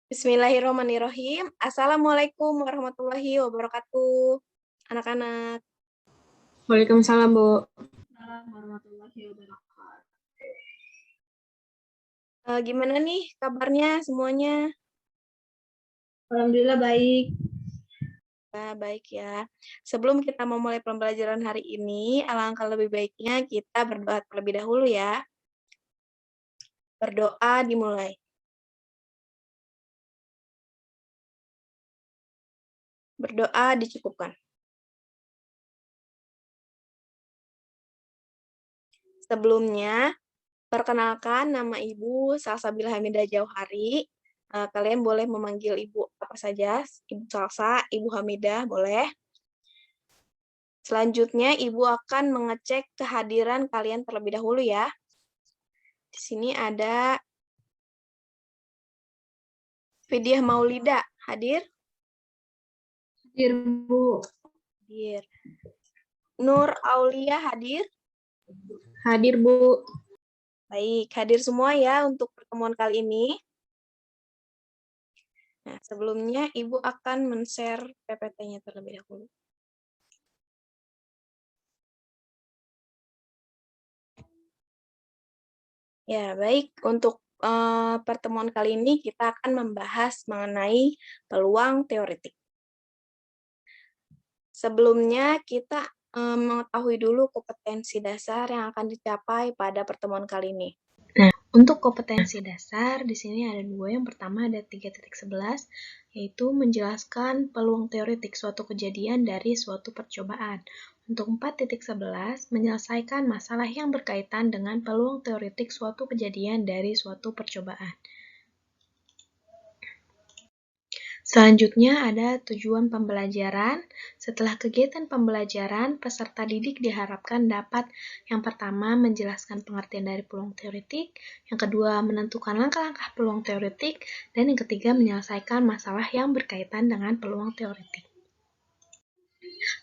Bismillahirrahmanirrahim. Assalamualaikum warahmatullahi wabarakatuh. Anak-anak, Waalaikumsalam, Bu. Warahmatullahi wabarakatuh. gimana nih kabarnya semuanya? Alhamdulillah baik. Baik ya. Sebelum kita memulai pembelajaran hari ini, alangkah lebih baiknya kita berdoa terlebih dahulu ya. Berdoa dimulai. Berdoa dicukupkan. Sebelumnya, perkenalkan nama Ibu Salsabila Hamidah Jauhari. Kalian boleh memanggil Ibu apa saja, Ibu Salsa, Ibu Hamidah, boleh. Selanjutnya, Ibu akan mengecek kehadiran kalian terlebih dahulu ya. Di sini ada Fidiah Maulida, hadir? Hadir, Bu. Hadir. Nur Aulia, hadir? Hadir, Bu. Baik, hadir semua ya untuk pertemuan kali ini. Nah, sebelumnya Ibu akan men-share PPT-nya terlebih dahulu. Ya, baik. Untuk pertemuan kali ini kita akan membahas mengenai peluang teoretik. Sebelumnya kita mengetahui dulu kompetensi dasar yang akan dicapai pada pertemuan kali ini. Nah, untuk kompetensi dasar di sini ada dua. Yang pertama ada 3.11, yaitu menjelaskan peluang teoretik suatu kejadian dari suatu percobaan. Untuk 4.11, menyelesaikan masalah yang berkaitan dengan peluang teoretik suatu kejadian dari suatu percobaan. Selanjutnya ada tujuan pembelajaran. Setelah kegiatan pembelajaran, peserta didik diharapkan dapat yang pertama menjelaskan pengertian dari peluang teoretik, yang kedua menentukan langkah-langkah peluang teoretik, dan yang ketiga menyelesaikan masalah yang berkaitan dengan peluang teoretik.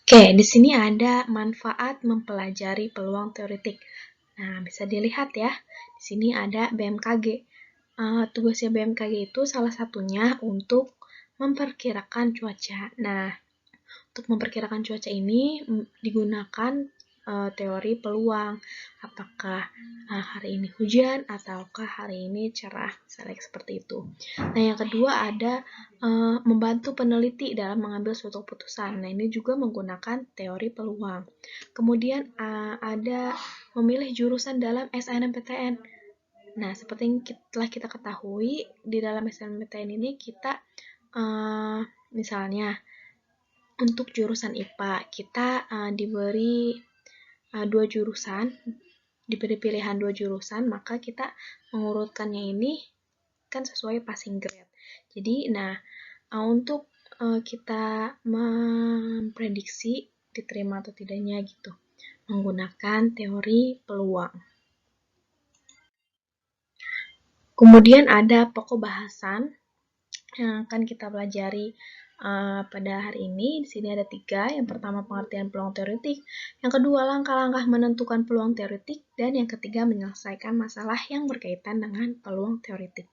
Oke, di sini ada manfaat mempelajari peluang teoretik. Nah, bisa dilihat ya. Di sini ada BMKG. Tugasnya BMKG itu salah satunya untuk memperkirakan cuaca. Nah, untuk memperkirakan cuaca ini digunakan teori peluang. Apakah hari ini hujan ataukah hari ini cerah, misalnya seperti itu. Nah, yang kedua ada membantu peneliti dalam mengambil suatu keputusan. Nah, ini juga menggunakan teori peluang. Kemudian ada memilih jurusan dalam SNMPTN. Nah, seperti yang telah kita ketahui, di dalam SNMPTN ini kita misalnya untuk jurusan IPA kita diberi pilihan dua jurusan, maka kita mengurutkannya ini kan sesuai passing grade. Jadi, untuk kita memprediksi diterima atau tidaknya gitu, menggunakan teori peluang. Kemudian ada pokok bahasan yang akan kita pelajari pada hari ini. Di sini ada 3. Yang pertama pengertian peluang teoretik, yang kedua langkah-langkah menentukan peluang teoretik, dan yang ketiga menyelesaikan masalah yang berkaitan dengan peluang teoretik.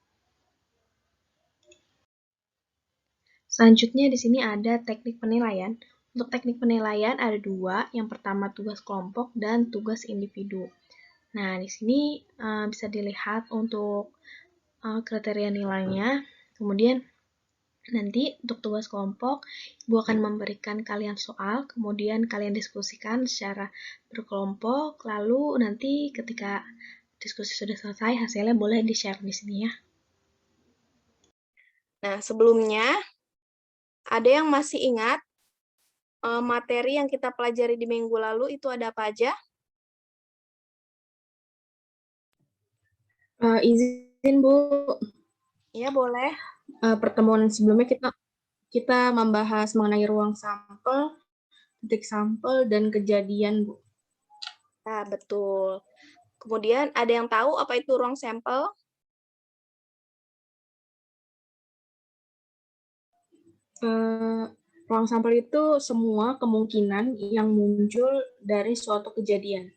Selanjutnya di sini ada teknik penilaian. Untuk teknik penilaian ada 2. Yang pertama tugas kelompok dan tugas individu. Nah, di sini bisa dilihat untuk kriteria nilainya. Kemudian nanti untuk tugas kelompok, Ibu akan memberikan kalian soal, kemudian kalian diskusikan secara berkelompok, lalu nanti ketika diskusi sudah selesai, hasilnya boleh di-share di sini ya. Nah, sebelumnya, ada yang masih ingat materi yang kita pelajari di minggu lalu itu ada apa aja? Izin, Bu. Ya, boleh. Pertemuan sebelumnya kita membahas mengenai ruang sampel, titik sampel, dan kejadian, Bu. Nah, betul. Kemudian ada yang tahu apa itu ruang sampel? Ruang sampel itu semua kemungkinan yang muncul dari suatu kejadian.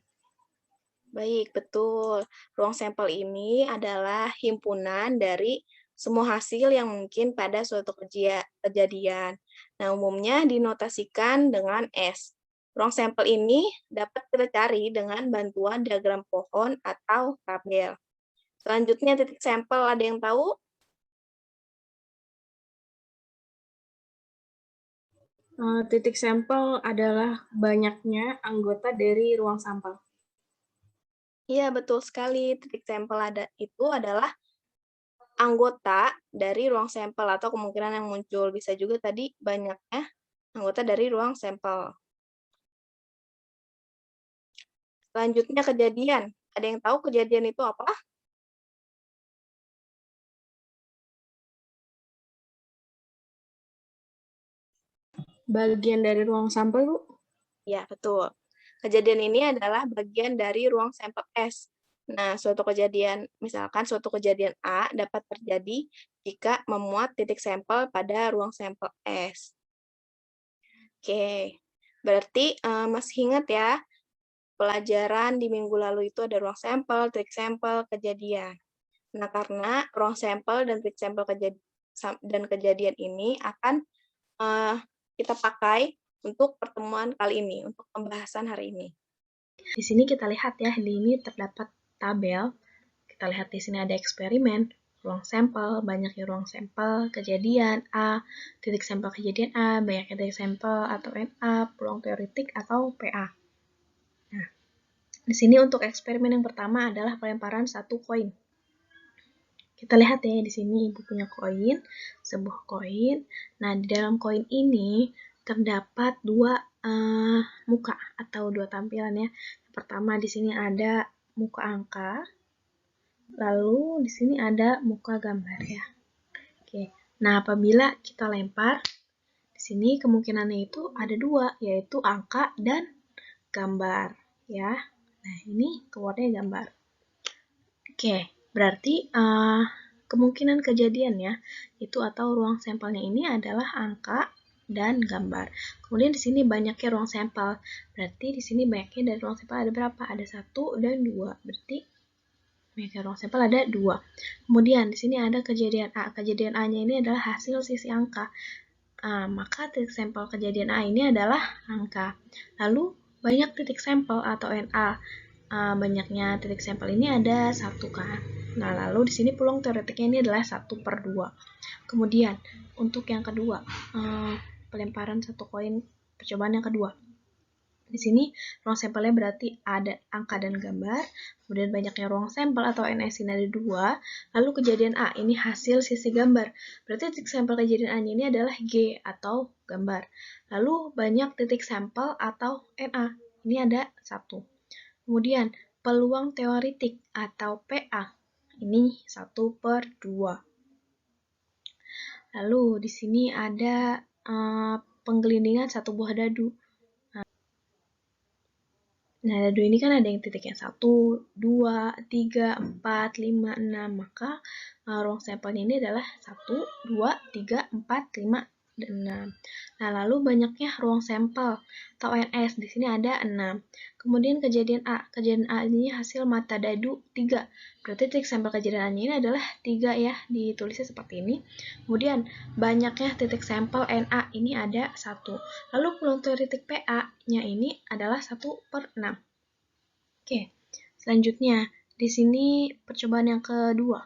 Baik, betul. Ruang sampel ini adalah himpunan dari semua hasil yang mungkin pada suatu kejadian. Nah, umumnya dinotasikan dengan S. Ruang sampel ini dapat kita cari dengan bantuan diagram pohon atau tabel. Selanjutnya titik sampel, ada yang tahu? Titik sampel adalah banyaknya anggota dari ruang sampel. Iya, betul sekali. Titik sampel itu adalah anggota dari ruang sampel atau kemungkinan yang muncul. Bisa juga tadi banyaknya anggota dari ruang sampel. Selanjutnya kejadian. Ada yang tahu kejadian itu apa? Bagian dari ruang sampel, Bu? Ya, betul. Kejadian ini adalah bagian dari ruang sampel S. Nah, misalkan suatu kejadian A dapat terjadi jika memuat titik sampel pada ruang sampel S. Oke, berarti masih ingat ya, pelajaran di minggu lalu itu ada ruang sampel, titik sampel, kejadian. Nah, karena ruang sampel dan titik sampel kejadian ini akan kita pakai untuk pertemuan kali ini, untuk pembahasan hari ini. Di sini kita lihat ya, di ini terdapat tabel. Kita lihat di sini ada eksperimen, ruang sampel, banyaknya ruang sampel, kejadian A, titik sampel kejadian A, banyaknya titik sampel atau NA, peluang teoretik atau PA. Nah, di sini untuk eksperimen yang pertama adalah pelemparan satu koin. Kita lihat ya, di sini ibu punya koin, sebuah koin. Nah, di dalam koin ini terdapat dua muka atau dua tampilan ya. Yang pertama di sini ada muka angka, lalu di sini ada muka gambar ya. Oke. Nah, apabila kita lempar, di sini kemungkinannya itu ada dua, yaitu angka dan gambar ya. Nah, ini keluarnya gambar. Oke, berarti kemungkinan kejadiannya itu atau ruang sampelnya ini adalah angka dan gambar. Kemudian di sini banyaknya ruang sampel. Berarti di sini banyaknya dari ruang sampel ada berapa? Ada 1 dan 2. Berarti banyaknya ruang sampel ada 2. Kemudian di sini ada kejadian A. Kejadian A-nya ini adalah hasil sisi angka. Maka titik sampel kejadian A ini adalah angka. Lalu banyak titik sampel atau NA. Banyaknya titik sampel ini ada 1 kan. Nah, lalu di sini peluang teoretiknya ini adalah 1/2. Kemudian untuk yang kedua, pelemparan satu koin percobaan yang kedua. Di sini ruang sampelnya berarti ada angka dan gambar, kemudian banyaknya ruang sampel atau NS ini ada 2, lalu kejadian A ini hasil sisi gambar. Berarti titik sampel kejadian A ini adalah G atau gambar. Lalu banyak titik sampel atau NA, ini ada 1. Kemudian peluang teoretik atau PA, ini 1/2. Lalu di sini ada penggelindingan satu buah dadu. Nah, dadu ini kan ada yang titiknya 1, 2, 3, 4, 5, 6. Maka ruang sampelnya ini adalah 1, 2, 3, 4, 5, dan 6. Nah, lalu banyaknya ruang sampel atau NS. Di sini ada 6. Kemudian kejadian A. Kejadian A ini hasil mata dadu 3. Berarti titik sampel kejadian A ini adalah 3 ya. Ditulisnya seperti ini. Kemudian banyaknya titik sampel NA ini ada 1. Lalu peluang teoretik PA-nya ini adalah 1/6. Oke, selanjutnya di sini percobaan yang kedua.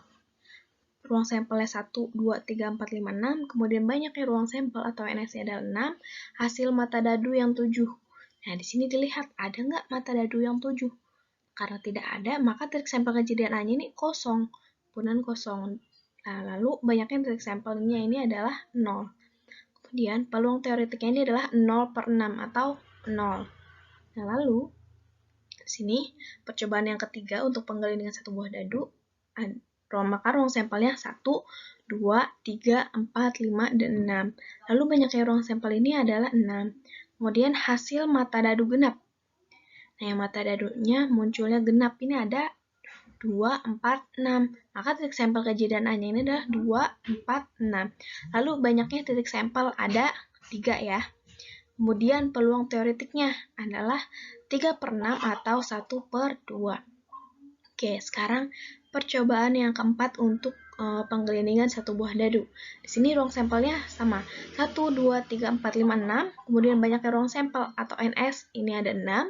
Ruang sampelnya 1, 2, 3, 4, 5, 6. Kemudian banyaknya ruang sampel atau NS-nya adalah 6. Hasil mata dadu yang 7. Nah, di sini dilihat ada nggak mata dadu yang 7? Karena tidak ada, maka titik sampel kejadian A-nya ini kosong. Kemudian kosong. Nah, lalu banyaknya titik sampelnya ini adalah 0. Kemudian peluang teoretiknya ini adalah 0/6 atau 0. Nah, lalu di sini percobaan yang ketiga untuk penggelindingan satu buah dadu. Maka ruang sampelnya 1, 2, 3, 4, 5, dan 6. Lalu banyaknya ruang sampel ini adalah 6. Kemudian hasil mata dadu genap. Nah, yang mata dadunya munculnya genap ini ada 2, 4, 6. Maka titik sampel kejadian A-nya ini adalah 2, 4, 6. Lalu banyaknya titik sampel ada 3 ya. Kemudian peluang teoretiknya adalah 3/6 atau 1/2. Oke, sekarang percobaan yang keempat untuk penggelindingan satu buah dadu. Di sini ruang sampelnya sama, 1, 2, 3, 4, 5, 6. Kemudian banyaknya ruang sampel atau NS, ini ada 6.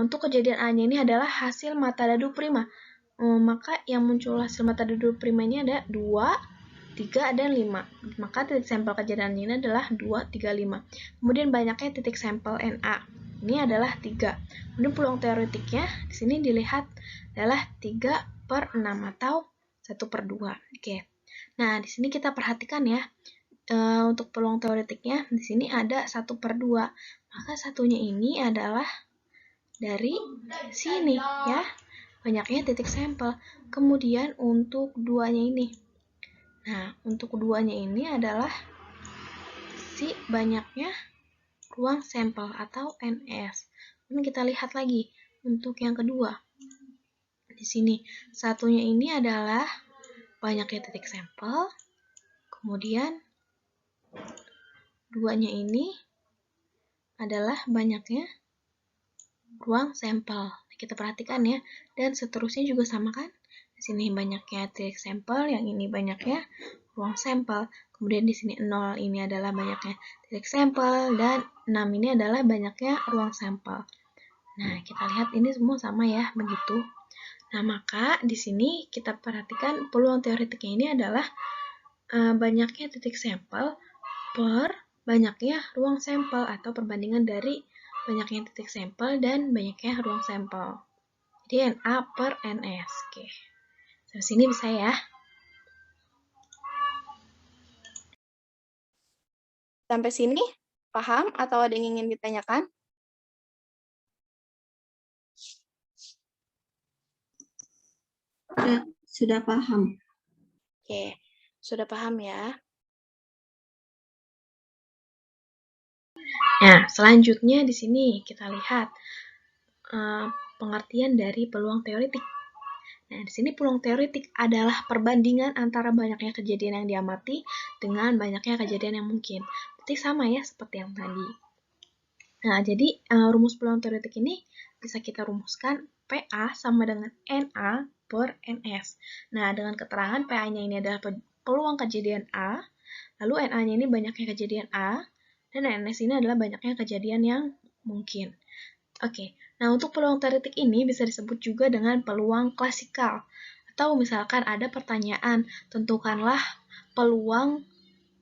Untuk kejadian A-nya ini adalah hasil mata dadu prima. Maka yang muncul hasil mata dadu prima ini ada 2, 3, dan 5. Maka titik sampel kejadian ini adalah 2, 3, 5. Kemudian banyaknya titik sampel NA. Ini adalah 3. Kemudian peluang teoretiknya di sini dilihat adalah 3/6 atau 1/2. Oke. Nah, di sini kita perhatikan ya. Untuk peluang teoretiknya di sini ada 1/2. Maka satunya ini adalah dari sini ya. Banyaknya titik sampel. Kemudian untuk duanya ini. Nah, untuk keduanya ini adalah si banyaknya ruang sampel atau NS. Ini kita lihat lagi untuk yang kedua. Di sini satunya ini adalah banyaknya titik sampel, kemudian duanya ini adalah banyaknya ruang sampel. Kita perhatikan ya, dan seterusnya juga sama kan? Di sini banyaknya titik sampel, yang ini banyaknya ruang sampel. Kemudian di sini 0 ini adalah banyaknya titik sampel, dan 6 ini adalah banyaknya ruang sampel. Nah, kita lihat ini semua sama ya, begitu. Nah, maka di sini kita perhatikan peluang teoretiknya ini adalah banyaknya titik sampel per banyaknya ruang sampel atau perbandingan dari banyaknya titik sampel dan banyaknya ruang sampel. Jadi NA/NS. Oke. Sampai sini bisa ya. Sampai sini paham atau ada yang ingin ditanyakan? Sudah paham. Oke, sudah paham ya. Nah, selanjutnya di sini kita lihat pengertian dari peluang teoretik. Nah, di sini peluang teoretik adalah perbandingan antara banyaknya kejadian yang diamati dengan banyaknya kejadian yang mungkin. Berarti sama ya seperti yang tadi. Nah, jadi rumus peluang teoretik ini bisa kita rumuskan PA sama dengan NA/NS. Nah, dengan keterangan PA-nya ini adalah peluang kejadian A, lalu NA-nya ini banyaknya kejadian A, dan NS ini adalah banyaknya kejadian yang mungkin. Oke, nah untuk peluang teoretik ini bisa disebut juga dengan peluang klasikal. Atau misalkan ada pertanyaan, tentukanlah peluang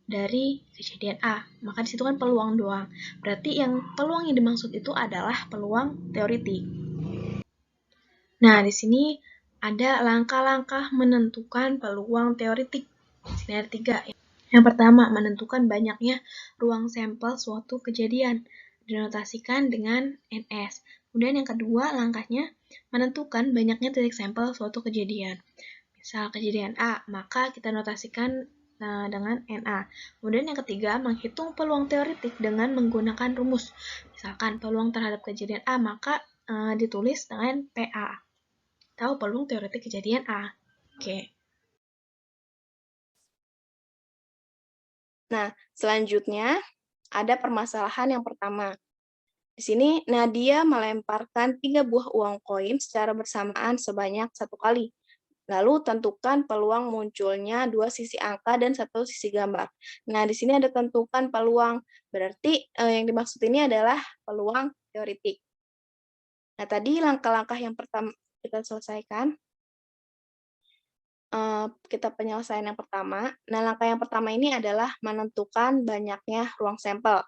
dari kejadian A. Maka disitu kan peluang doang. Berarti yang peluang yang dimaksud itu adalah peluang teoretik. Nah, di sini ada langkah-langkah menentukan peluang teoretik. Di sini ada 3. Yang pertama, menentukan banyaknya ruang sampel suatu kejadian, dinotasikan dengan NS. Kemudian yang kedua, langkahnya menentukan banyaknya titik sampel suatu kejadian. Misal kejadian A, maka kita notasikan dengan NA. Kemudian yang ketiga, menghitung peluang teoretik dengan menggunakan rumus. Misalkan peluang terhadap kejadian A, maka ditulis dengan PA. Atau peluang teoretik kejadian A. Oke. Nah, selanjutnya ada permasalahan yang pertama. Di sini Nadia melemparkan 3 buah uang koin secara bersamaan sebanyak 1 kali. Lalu tentukan peluang munculnya 2 sisi angka dan 1 sisi gambar. Nah, di sini ada tentukan peluang. Berarti yang dimaksud ini adalah peluang teoretik. Nah, tadi langkah-langkah yang pertama kita selesaikan. Kita penyelesaian yang pertama. Nah, langkah yang pertama ini adalah menentukan banyaknya ruang sampel.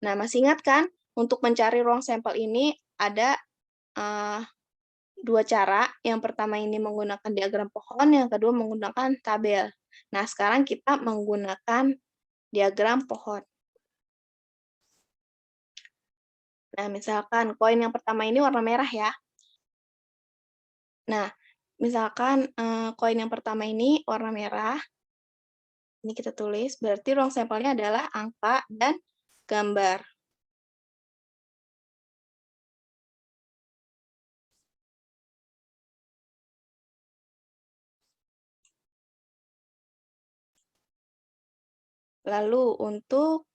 Nah, masih ingat kan? Untuk mencari ruang sampel ini ada 2 cara. Yang pertama ini menggunakan diagram pohon, yang kedua menggunakan tabel. Nah, sekarang kita menggunakan diagram pohon. Nah, misalkan koin yang pertama ini warna merah ya. Nah, misalkan koin yang pertama ini warna merah. Ini kita tulis, berarti ruang sampelnya adalah angka dan gambar. Lalu untuk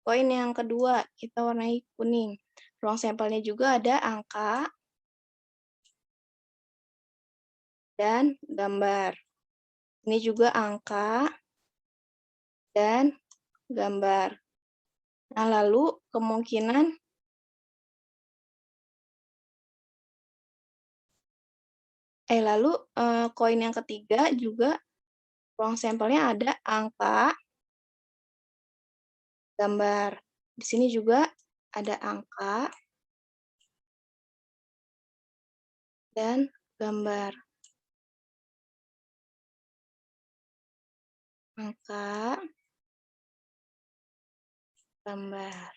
koin yang kedua, kita warnai kuning. Ruang sampelnya juga ada angka dan gambar. Ini juga angka dan gambar. Nah, lalu kemungkinan koin yang ketiga juga ruang sampelnya ada angka, gambar. Di sini juga ada angka dan gambar. Angka, gambar.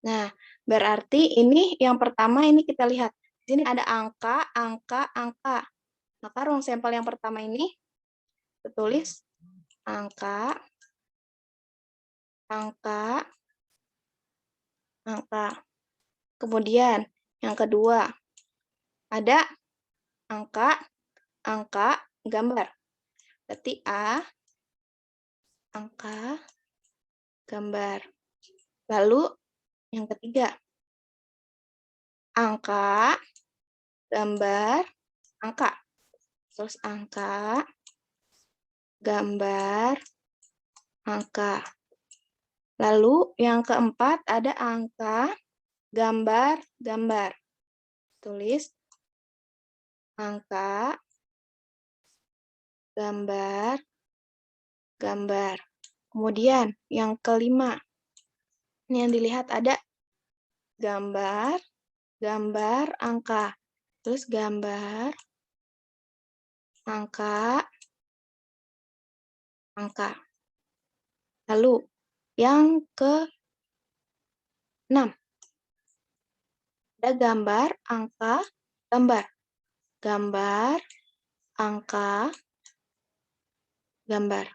Nah, berarti ini yang pertama ini kita lihat. Di sini ada angka, angka, angka. Maka ruang sampel yang pertama ini tertulis angka, angka, angka. Kemudian yang kedua ada angka, angka, gambar. Berarti A, angka, gambar. Lalu yang ketiga, angka, gambar, angka. Terus angka, gambar, angka. Lalu yang keempat ada angka, gambar, gambar. Tulis angka, gambar, gambar. Kemudian yang kelima, ini yang dilihat ada gambar, gambar, angka. Terus gambar, angka, angka. Lalu yang ke-6, ada gambar, angka, gambar. Gambar, angka, gambar.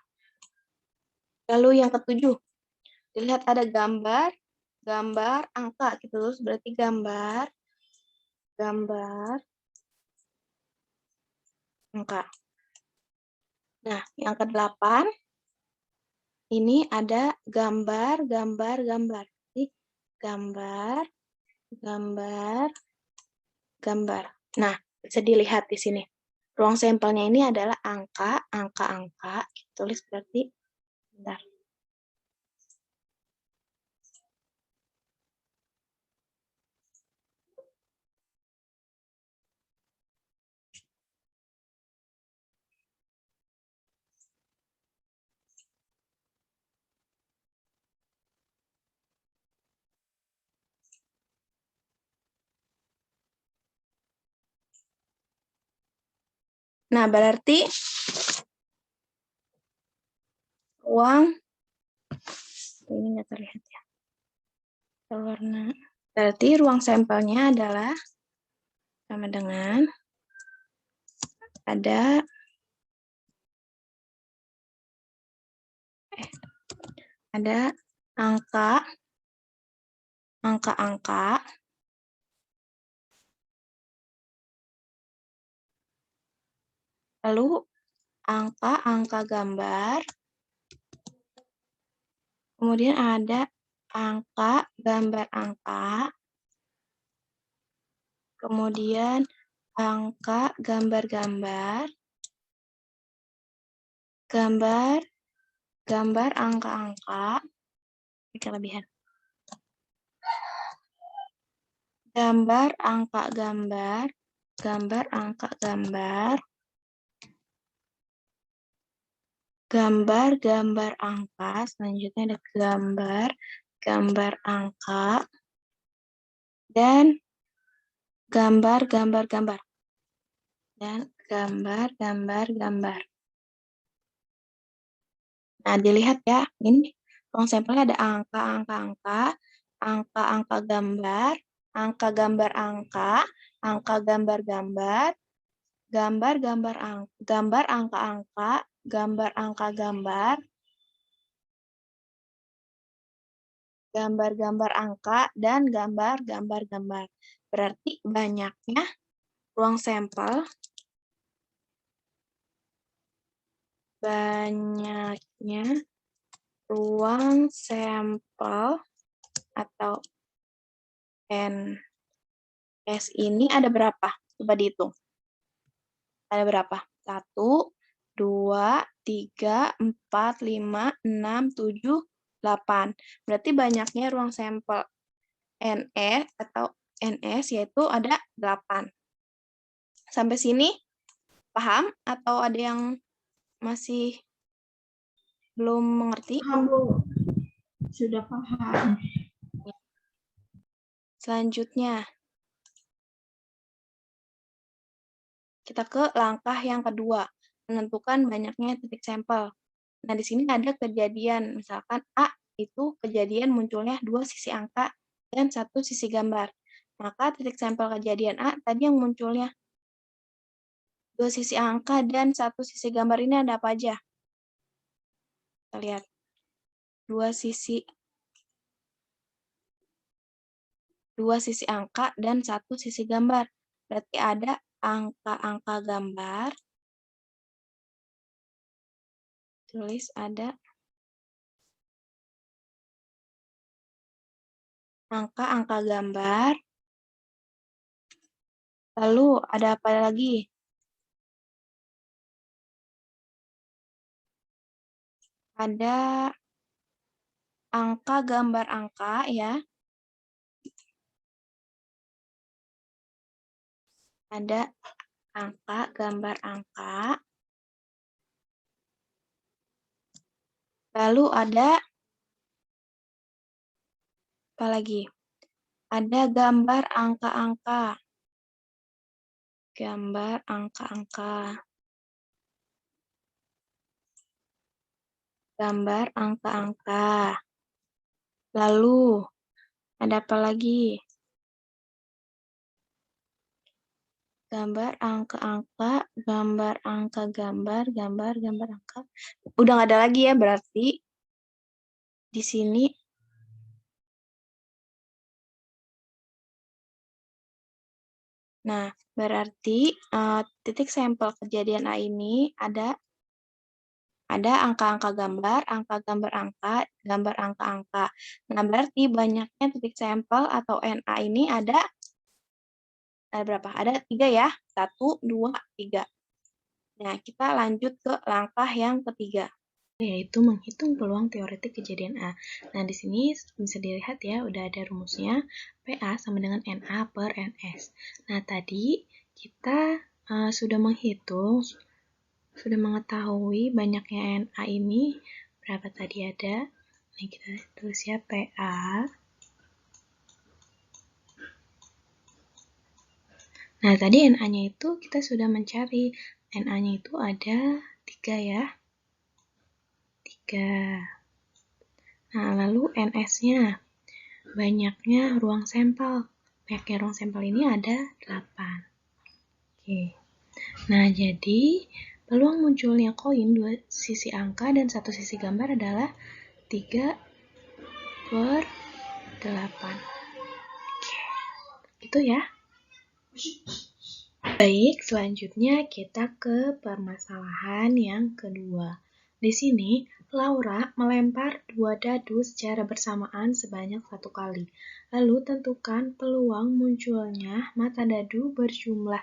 Lalu yang ke-7, dilihat ada gambar, gambar, angka. Gitu, terus berarti gambar, gambar, angka. Nah, yang ke-8, ini ada gambar, gambar, gambar. Jadi, gambar, gambar, gambar. Nah, bisa dilihat di sini. Ruang sampelnya ini adalah angka, angka, angka. Tulis berarti, bentar. Nah, berarti ruang, ini nggak terlihat ya. Warna. Berarti ruang sampelnya adalah sama dengan ada angka, angka-angka, lalu angka-angka gambar, kemudian ada angka, gambar angka, kemudian angka, gambar-gambar, gambar, gambar angka-angka, ini kelebihan. Gambar, angka, gambar, gambar, angka, gambar, gambar, gambar, angka, selanjutnya ada gambar, gambar, angka, dan gambar, gambar, gambar, dan gambar, gambar, gambar. Nah, dilihat ya, ini ruang sampelnya ada angka, angka, angka, angka, angka, gambar, angka, gambar, angka, angka, gambar, gambar, gambar, gambar, gambar, angka, angka, gambar, angka, gambar, gambar, gambar, angka, dan gambar, gambar, gambar. Berarti banyaknya ruang sampel, banyaknya ruang sampel atau NS ini ada berapa? Coba dihitung. Ada berapa? 1, 2, 3, 4, 5, 6, 7, 8. Berarti banyaknya ruang sampel NE atau NS yaitu ada 8. Sampai sini paham atau ada yang masih belum mengerti? Paham, Bu. Sudah paham. Selanjutnya, kita ke langkah yang kedua, menentukan banyaknya titik sampel. Nah, di sini ada kejadian, misalkan A itu kejadian munculnya 2 sisi angka dan 1 sisi gambar. Maka titik sampel kejadian A tadi yang munculnya 2 sisi angka dan 1 sisi gambar ini ada apa aja? Kita lihat. 2 sisi angka dan 1 sisi gambar. Berarti ada angka-angka gambar. Tulis ada angka-angka gambar. Lalu ada apa lagi? Ada angka gambar angka ya. Ada angka gambar angka. Lalu ada apa lagi? Ada gambar angka-angka. Gambar angka-angka. Gambar angka-angka. Lalu ada apa lagi? Gambar angka-angka, gambar angka gambar, gambar angka. Udah nggak ada lagi ya berarti di sini. Nah, berarti titik sampel kejadian A ini ada angka-angka gambar angka, gambar angka-angka. Nah, berarti banyaknya titik sampel atau NA ini ada berapa? Ada 3 ya. 1, 2, 3. Nah, kita lanjut ke langkah yang ketiga. Yaitu menghitung peluang teoretik kejadian A. Nah, di sini bisa dilihat ya, udah ada rumusnya. PA sama dengan NA per NS. Nah, tadi kita sudah menghitung, sudah mengetahui banyaknya NA ini, berapa tadi ada. Nah, kita tulis ya PA. Nah, tadi NA-nya itu kita sudah mencari. NA-nya itu ada 3 ya. 3. Nah, lalu NS-nya. Banyaknya ruang sampel. Banyaknya ruang sampel ini ada 8. Oke. Nah, jadi peluang munculnya koin 2 sisi angka dan 1 sisi gambar adalah 3 per 8. Oke. Itu ya. Baik, selanjutnya kita ke permasalahan yang kedua. Di sini, Laura melempar 2 dadu secara bersamaan sebanyak 1 kali. Lalu tentukan peluang munculnya mata dadu berjumlah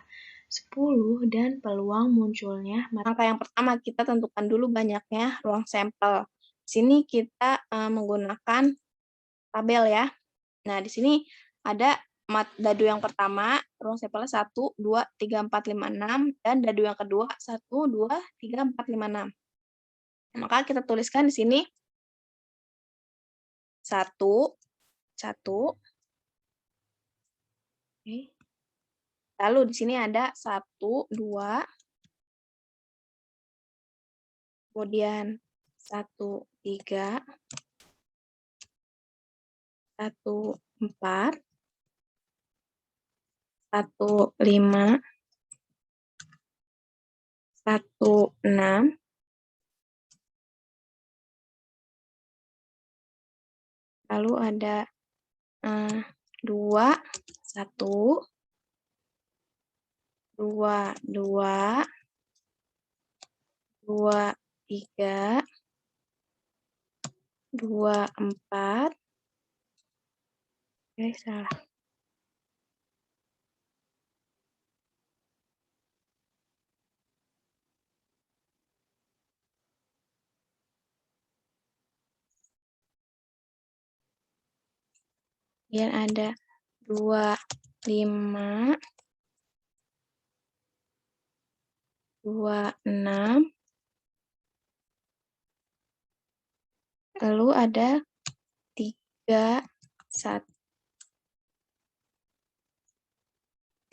10 dan peluang munculnya mata. Langkah yang pertama, kita tentukan dulu banyaknya ruang sampel. Di sini kita menggunakan tabel ya. Nah, di sini ada dadu yang pertama, ruang sampelnya 1, 2, 3, 4, 5, 6, dan dadu yang kedua 1, 2, 3, 4, 5, 6. Maka kita tuliskan di sini 1, 1. Oke. Lalu di sini ada 1, 2. Kemudian 1, 3. 1, 4. 1, 5. 1, 6. Lalu ada 2, 1, 2, 2, 2, 3, 2, 4. Salah. kemudian ada 2, 5, 2, 6, lalu ada 3, 1,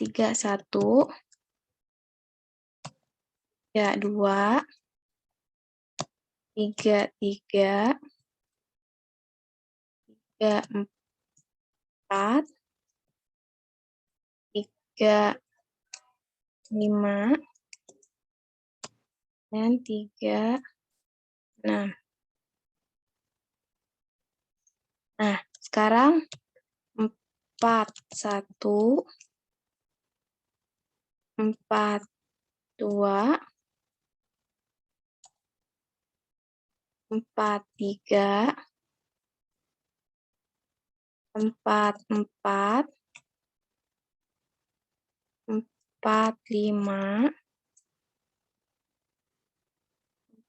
3, 1, 3, 2, 3, 3, 3, 4, 3, 5, dan 3, 6. Nah, sekarang 4, 1, 4, 2, 4, 3, 4, 4, 4, 5,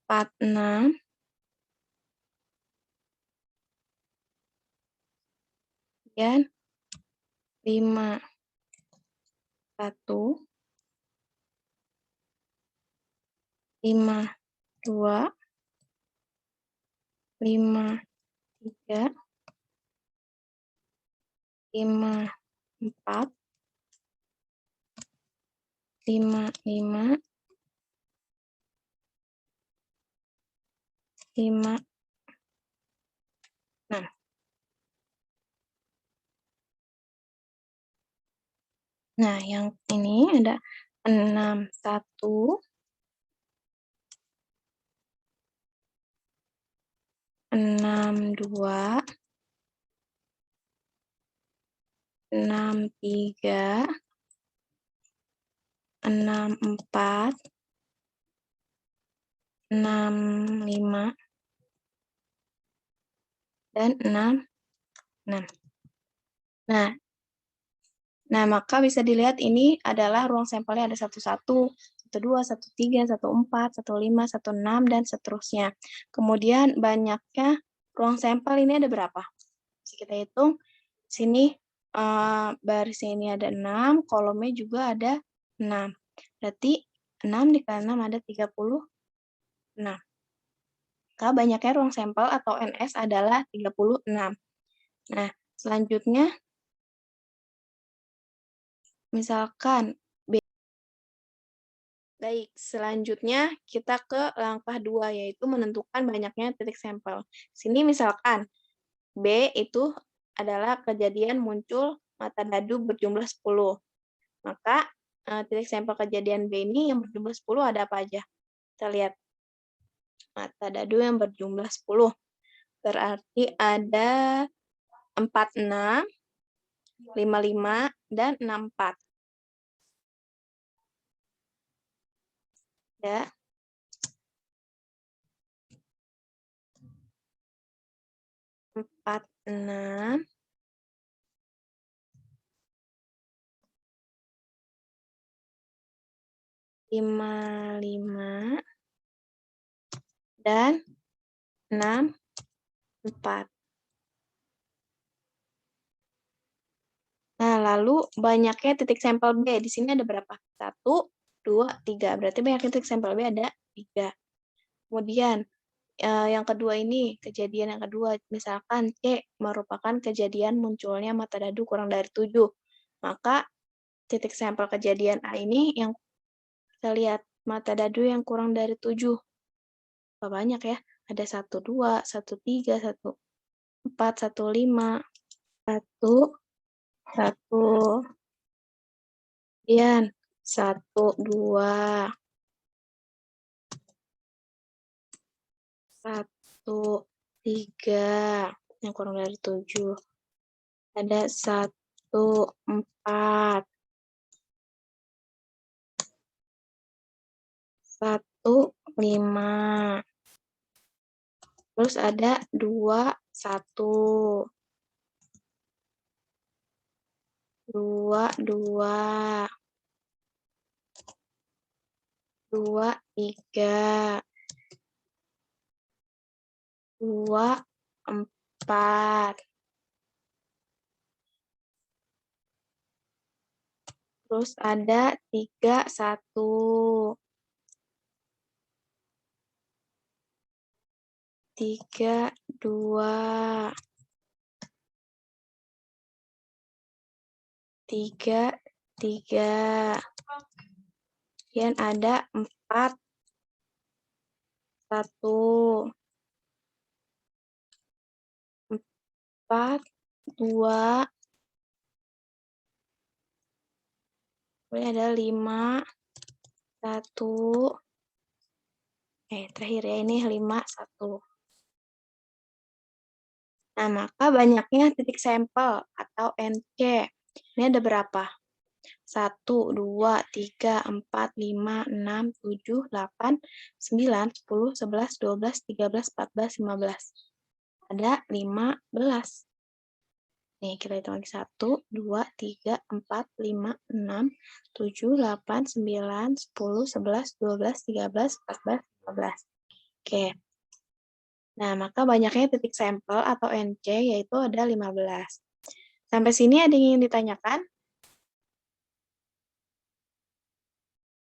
4, 6, dan 5, 1, 5, 2, 5, 3, 5, 4, 5, 5, 5, 6. Nah, yang ini ada 6, 1, 6, 2, 6, 3, 6, 4, 6, 5, dan 6, 6. Nah, maka bisa dilihat ini adalah ruang sampelnya ada 11, 12, 13, 14, 15, 16, dan seterusnya. Kemudian banyaknya ruang sampel ini ada berapa? Bisa kita hitung. Sini barisnya ini ada 6, kolomnya juga ada 6. Berarti 6 dikali 6 ada 36. Maka banyaknya ruang sampel atau NS adalah 36. Nah, selanjutnya misalkan baik, selanjutnya kita ke langkah 2, yaitu menentukan banyaknya titik sampel. Sini misalkan B itu adalah kejadian muncul mata dadu berjumlah 10. Maka titik sampel kejadian B ini yang berjumlah 10 ada apa aja? Kita lihat mata dadu yang berjumlah 10. Berarti ada 46, 55, dan 64. Ya. 46, 55, dan 64. Nah, lalu banyaknya titik sampel B. Di sini ada berapa? 1, 2, 3. Berarti banyak titik sampel B ada 3. Kemudian, yang kedua ini, kejadian yang kedua. Misalkan C merupakan kejadian munculnya mata dadu kurang dari 7. Maka titik sampel kejadian A ini yang kita lihat mata dadu yang kurang dari 7. Banyak ya. Ada 1, 2, 1, 3, 1, 4, 1, 5, 1, 1, kemudian 1, 2, 1, 3, yang kurang dari 7. Ada 1, 4, 1, 5. Terus ada 2, 1. 2, 2. 2, 3. 2, 4. Terus ada 3, 1. 3, 2. 3, 3. Kemudian ada 4, 1. 4, 2. Kemudian ada 5, 1. Terakhir ya, ini 5, 1. Nah, maka banyaknya titik sampel atau NC. Ini ada berapa? 1, 2, 3, 4, 5, 6, 7, 8, 9, 10, 11, 12, 13, 14, 15. Ada 15. Nih, kita hitung lagi. 1, 2, 3, 4, 5, 6, 7, 8, 9, 10, 11, 12, 13, 14, 15. Oke. Nah, maka banyaknya titik sampel atau NC yaitu ada 15. Sampai sini ada yang ingin ditanyakan?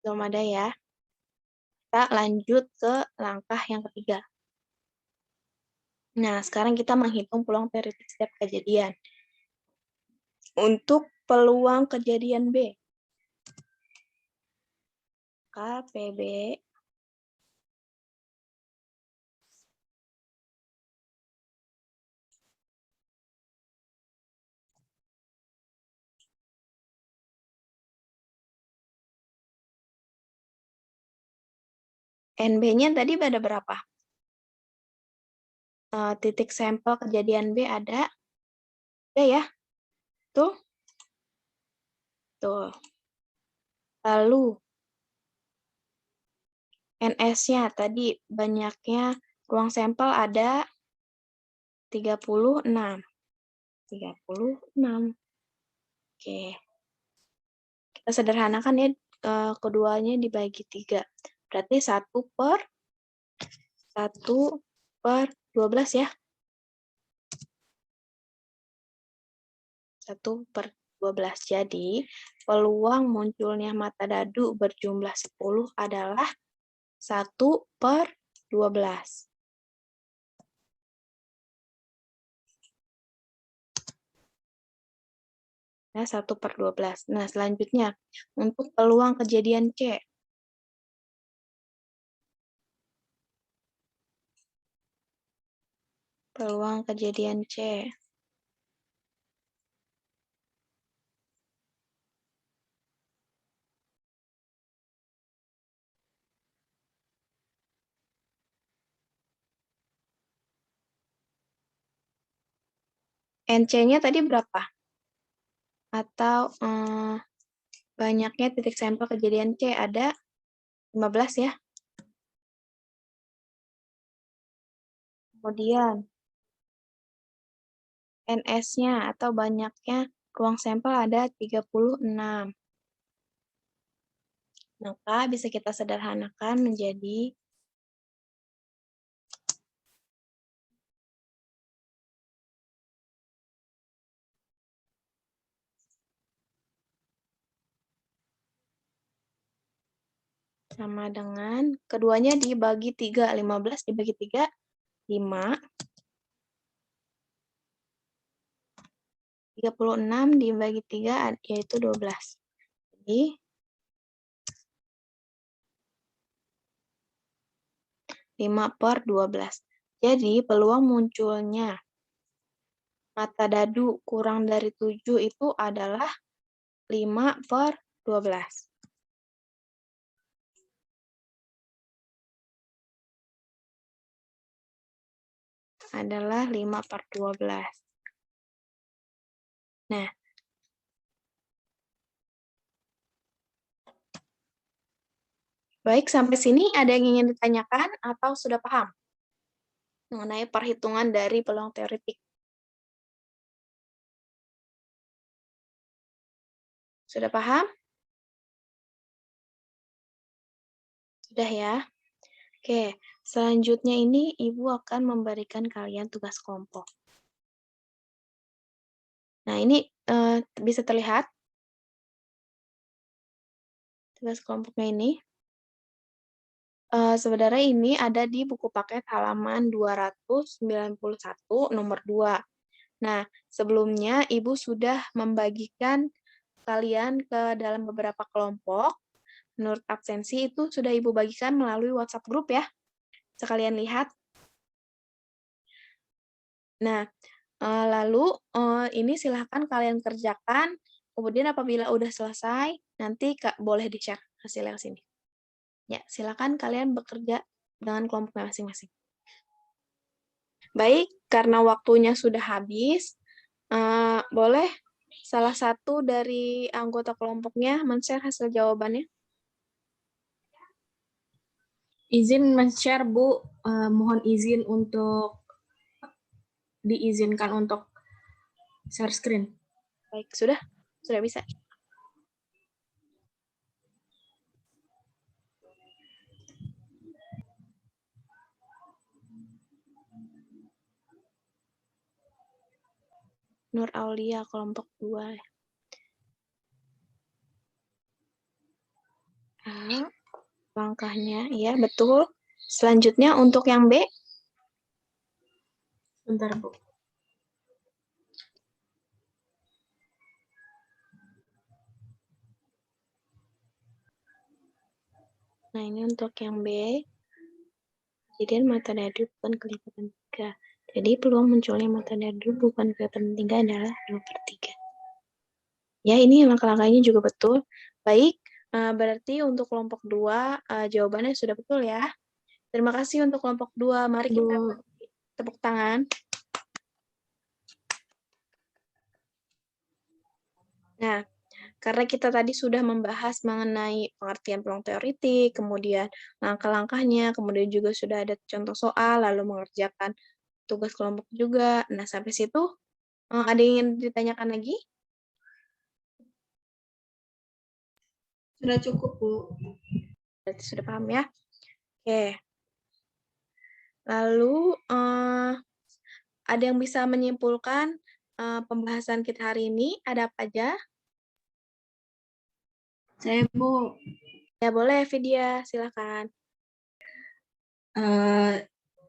Belum ada ya. Kita lanjut ke langkah yang ketiga. Nah, sekarang kita menghitung peluang teoretik setiap kejadian. Untuk peluang kejadian B, KPB NB-nya tadi ada berapa? Titik sampel kejadian B ada 3 ya. Tuh. Tuh. Lalu NS-nya tadi banyaknya ruang sampel ada 36. 36. Oke. Kita sederhanakan ya, keduanya dibagi 3. Berarti 1/12 ya. 1/12. Jadi, peluang munculnya mata dadu berjumlah 10 adalah 1/12. Nah, 1/12. Nah, selanjutnya, untuk peluang kejadian C. Peluang kejadian C. NC-nya tadi berapa? Atau banyaknya titik sampel kejadian C ada 15 ya. Kemudian NS-nya atau banyaknya ruang sampel ada 36. Maka bisa kita sederhanakan menjadi sama dengan keduanya dibagi 3. 15 dibagi 3, 5. 36 dibagi 3 yaitu 12. Jadi 5/12. Jadi peluang munculnya mata dadu kurang dari 7 itu adalah 5/12. Adalah 5/12. Nah, baik, sampai sini ada yang ingin ditanyakan atau sudah paham mengenai perhitungan dari peluang teoretik? Sudah paham? Sudah ya? Oke, selanjutnya ini Ibu akan memberikan kalian tugas kelompok. Nah, ini bisa terlihat tugas kelompoknya ini. Sebenarnya ini ada di buku paket halaman 291 nomor 2. Nah, sebelumnya Ibu sudah membagikan kalian ke dalam beberapa kelompok. Menurut absensi itu sudah Ibu bagikan melalui WhatsApp grup ya. Sekalian lihat. Nah, lalu ini silahkan kalian kerjakan. Kemudian apabila udah selesai, nanti boleh di-share hasilnya ke sini. Ya, silakan kalian bekerja dengan kelompoknya masing-masing. Baik, karena waktunya sudah habis, boleh salah satu dari anggota kelompoknya men-share hasil jawabannya? Izin men-share, Bu. Mohon izin untuk diizinkan untuk share screen. Baik, sudah bisa. Nur Aulia, kelompok 2. Langkahnya, ya betul. Selanjutnya untuk yang B. Bentar, Bu. Nah, ini untuk yang B. Kejadian mata dadu bukan kelipatan 3. Jadi peluang munculnya mata dadu bukan kelipatan 3 adalah 2/3. Ya, ini langkah-langkahnya juga betul. Baik, berarti untuk kelompok 2 jawabannya sudah betul ya. Terima kasih untuk kelompok 2. Mari kita tepuk tangan. Nah, karena kita tadi sudah membahas mengenai pengertian peluang teoritik, kemudian langkah-langkahnya, kemudian juga sudah ada contoh soal, lalu mengerjakan tugas kelompok juga. Nah, sampai situ ada yang ingin ditanyakan lagi? Sudah cukup, Bu. Berarti sudah paham ya? Oke. Lalu, ada yang bisa menyimpulkan pembahasan kita hari ini? Ada apa aja? Saya, Bu. Ya, boleh, Vidya. Silakan.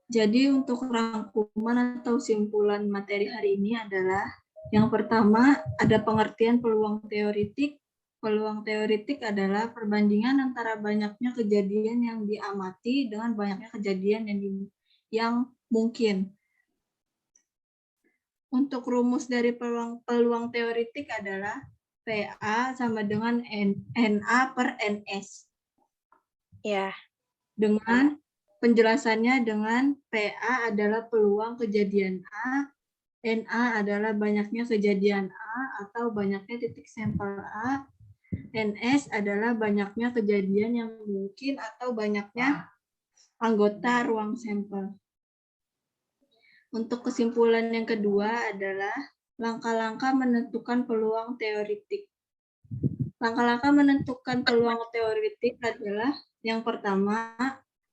Jadi untuk rangkuman atau simpulan materi hari ini adalah yang pertama ada pengertian peluang teoritik. Peluang teoritik adalah perbandingan antara banyaknya kejadian yang diamati dengan banyaknya kejadian yang mungkin. Untuk rumus dari peluang teoritik adalah PA sama dengan NA per NS. Ya. Dengan penjelasannya dengan PA adalah peluang kejadian A, NA adalah banyaknya kejadian A atau banyaknya titik sampel A, NS adalah banyaknya kejadian yang mungkin atau banyaknya anggota ruang sampel. Untuk kesimpulan yang kedua adalah langkah-langkah menentukan peluang teoritik. Langkah-langkah menentukan peluang teoritik adalah yang pertama,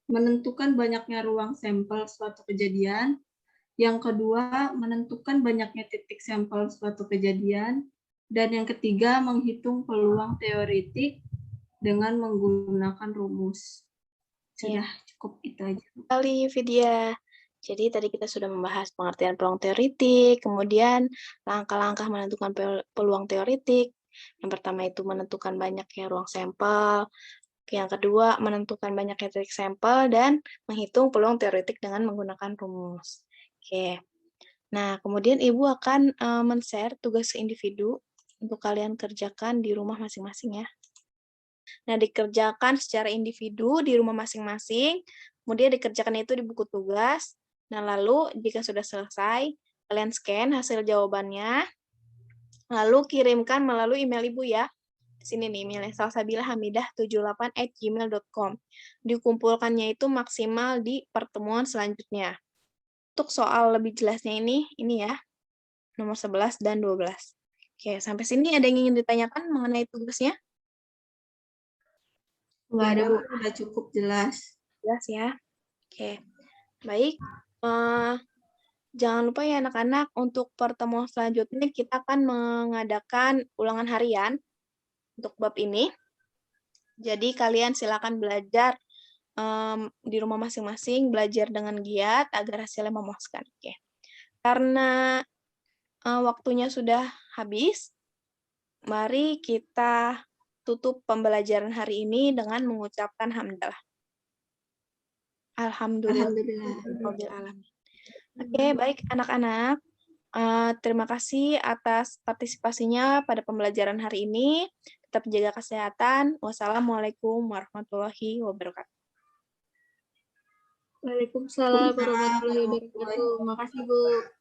menentukan banyaknya ruang sampel suatu kejadian. Yang kedua, menentukan banyaknya titik sampel suatu kejadian. Dan yang ketiga, menghitung peluang teoritik dengan menggunakan rumus. Sudah cukup itu aja. Kali Vidya. Jadi tadi kita sudah membahas pengertian peluang teoritik, kemudian langkah-langkah menentukan peluang teoritik. Yang pertama itu menentukan banyaknya ruang sampel, yang kedua menentukan banyaknya titik sampel, dan menghitung peluang teoritik dengan menggunakan rumus. Oke. Nah, kemudian Ibu akan men-share tugas individu untuk kalian kerjakan di rumah masing-masing ya. Nah, dikerjakan secara individu di rumah masing-masing, kemudian dikerjakan itu di buku tugas. Nah, lalu jika sudah selesai, kalian scan hasil jawabannya, lalu kirimkan melalui email Ibu ya. Di sini nih emailnya, salsabillahamidah78@gmail.com. Dikumpulkannya itu maksimal di pertemuan selanjutnya. Untuk soal lebih jelasnya ini ya, nomor 11 dan 12. Oke, sampai sini ada yang ingin ditanyakan mengenai tugasnya? Enggak ada, Bu. Sudah cukup jelas. Jelas ya. Oke, baik. Jangan lupa ya anak-anak, untuk pertemuan selanjutnya kita akan mengadakan ulangan harian untuk bab ini. Jadi kalian silakan belajar di rumah masing-masing, belajar dengan giat agar hasilnya memuaskan. Oke. Karena waktunya sudah habis, mari kita tutup pembelajaran hari ini dengan mengucapkan hamdalah. Alhamdulillah. Alhamdulillah. Oke, baik anak-anak. Terima kasih atas partisipasinya pada pembelajaran hari ini. Tetap jaga kesehatan. Wassalamualaikum warahmatullahi wabarakatuh. Waalaikumsalam warahmatullahi wabarakatuh. Makasih, Bu.